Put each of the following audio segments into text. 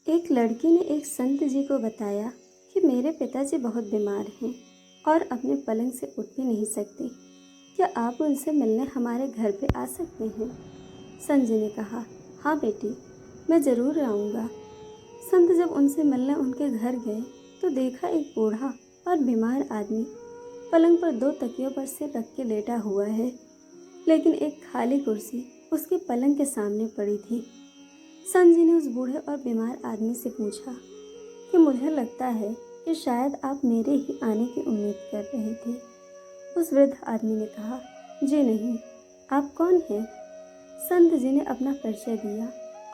एक लड़की ने एक संत जी को बताया कि मेरे पिताजी बहुत बीमार हैं और अपने पलंग से उठ भी नहीं सकते। क्या आप उनसे मिलने हमारे घर पे आ सकते हैं? संत जी ने कहा, हाँ बेटी, मैं ज़रूर आऊँगा। संत जब उनसे मिलने उनके घर गए तो देखा एक बूढ़ा और बीमार आदमी पलंग पर दो तकियों पर सिर रख के लेटा हुआ है, लेकिन एक खाली कुर्सी उसके पलंग के सामने पड़ी थी। संत जी ने उस बूढ़े और बीमार आदमी से पूछा कि मुझे लगता है कि शायद आप मेरे ही आने की उम्मीद कर रहे थे। उस वृद्ध आदमी ने कहा, जी नहीं, आप कौन हैं? संत जी ने अपना परिचय दिया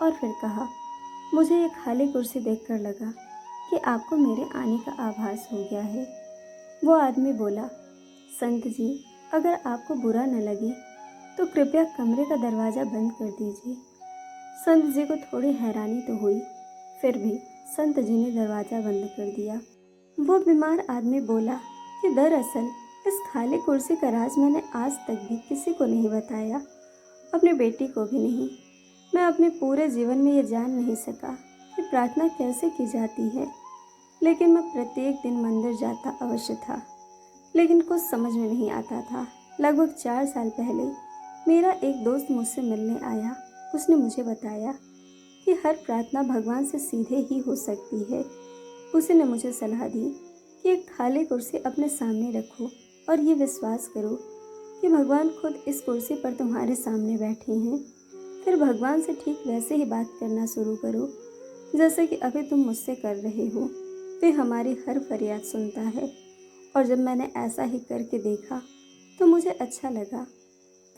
और फिर कहा, मुझे ये खाली कुर्सी देखकर लगा कि आपको मेरे आने का आभास हो गया है। वो आदमी बोला, संत जी, अगर आपको बुरा न लगे तो कृपया कमरे का दरवाज़ा बंद कर दीजिए। संत जी को थोड़ी हैरानी तो हुई, फिर भी संत जी ने दरवाज़ा बंद कर दिया। वो बीमार आदमी बोला कि दरअसल इस खाली कुर्सी का राज मैंने आज तक भी किसी को नहीं बताया, अपनी बेटी को भी नहीं। मैं अपने पूरे जीवन में ये जान नहीं सका कि प्रार्थना कैसे की जाती है, लेकिन मैं प्रत्येक दिन मंदिर जाता अवश्य था, लेकिन कुछ समझ में नहीं आता था। लगभग 4 साल पहले मेरा एक दोस्त मुझसे मिलने आया। उसने मुझे बताया कि हर प्रार्थना भगवान से सीधे ही हो सकती है। उसी ने मुझे सलाह दी कि एक खाली कुर्सी अपने सामने रखो और ये विश्वास करो कि भगवान खुद इस कुर्सी पर तुम्हारे सामने बैठे हैं। फिर भगवान से ठीक वैसे ही बात करना शुरू करो जैसे कि अभी तुम मुझसे कर रहे हो। वे हमारी हर फरियाद सुनता है। और जब मैंने ऐसा ही करके देखा तो मुझे अच्छा लगा।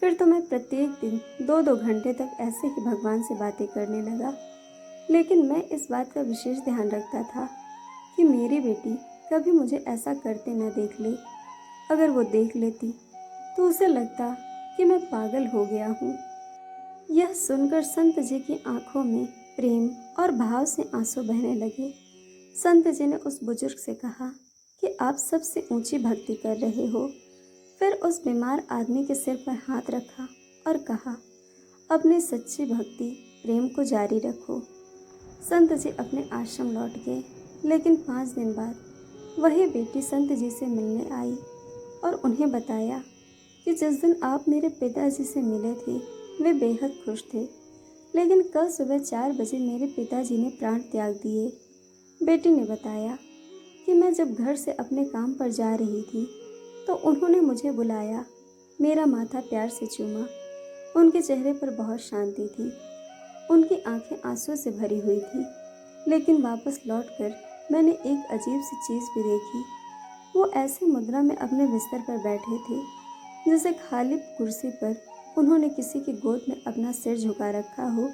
फिर तो मैं प्रत्येक दिन 2-2 घंटे तक ऐसे ही भगवान से बातें करने लगा। लेकिन मैं इस बात का विशेष ध्यान रखता था कि मेरी बेटी कभी मुझे ऐसा करते न देख ले। अगर वो देख लेती तो उसे लगता कि मैं पागल हो गया हूँ। यह सुनकर संत जी की आंखों में प्रेम और भाव से आंसू बहने लगे। संत जी ने उस बुजुर्ग से कहा कि आप सबसे ऊंची भक्ति कर रहे हो। फिर उस बीमार आदमी के सिर पर हाथ रखा और कहा, अपनी सच्ची भक्ति प्रेम को जारी रखो। संत जी अपने आश्रम लौट गए, लेकिन 5 दिन बाद वही बेटी संत जी से मिलने आई और उन्हें बताया कि जिस दिन आप मेरे पिताजी से मिले थे वे बेहद खुश थे, लेकिन कल सुबह 4 बजे मेरे पिताजी ने प्राण त्याग दिए। बेटी ने बताया कि मैं जब घर से अपने काम पर जा रही थी तो उन्होंने मुझे बुलाया, मेरा माथा प्यार से चूमा। उनके चेहरे पर बहुत शांति थी, उनकी आंखें आंसू से भरी हुई थी। लेकिन वापस लौटकर मैंने एक अजीब सी चीज़ भी देखी। वो ऐसी मुद्रा में अपने बिस्तर पर बैठे थे जैसे खाली कुर्सी पर उन्होंने किसी की गोद में अपना सिर झुका रखा हो,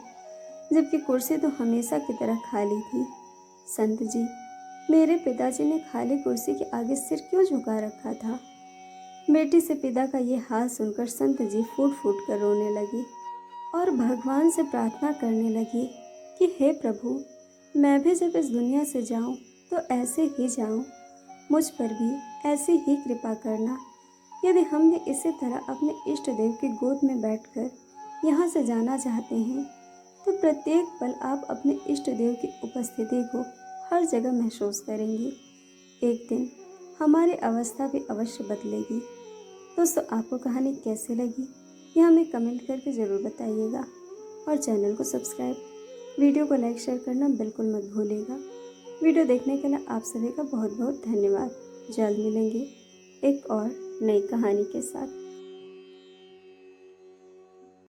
जबकि कुर्सी तो हमेशा की तरह खाली थी। संत जी, मेरे पिताजी ने खाली कुर्सी के आगे सिर क्यों झुका रखा था? बेटी से पिता का ये हाल सुनकर संत जी फूट फूट कर रोने लगी और भगवान से प्रार्थना करने लगी कि हे प्रभु, मैं भी जब इस दुनिया से जाऊं तो ऐसे ही जाऊं, मुझ पर भी ऐसी ही कृपा करना। यदि हम भी इसी तरह अपने इष्ट देव की गोद में बैठकर यहाँ से जाना चाहते हैं तो प्रत्येक पल आप अपने इष्ट देव की उपस्थिति को हर जगह महसूस करेंगे। एक दिन हमारी अवस्था भी अवश्य बदलेगी। दोस्तों, आपको कहानी कैसी लगी ये हमें कमेंट करके ज़रूर बताइएगा और चैनल को सब्सक्राइब, वीडियो को लाइक शेयर करना बिल्कुल मत भूलिएगा। वीडियो देखने के लिए आप सभी का बहुत बहुत धन्यवाद। जल्द मिलेंगे एक और नई कहानी के साथ।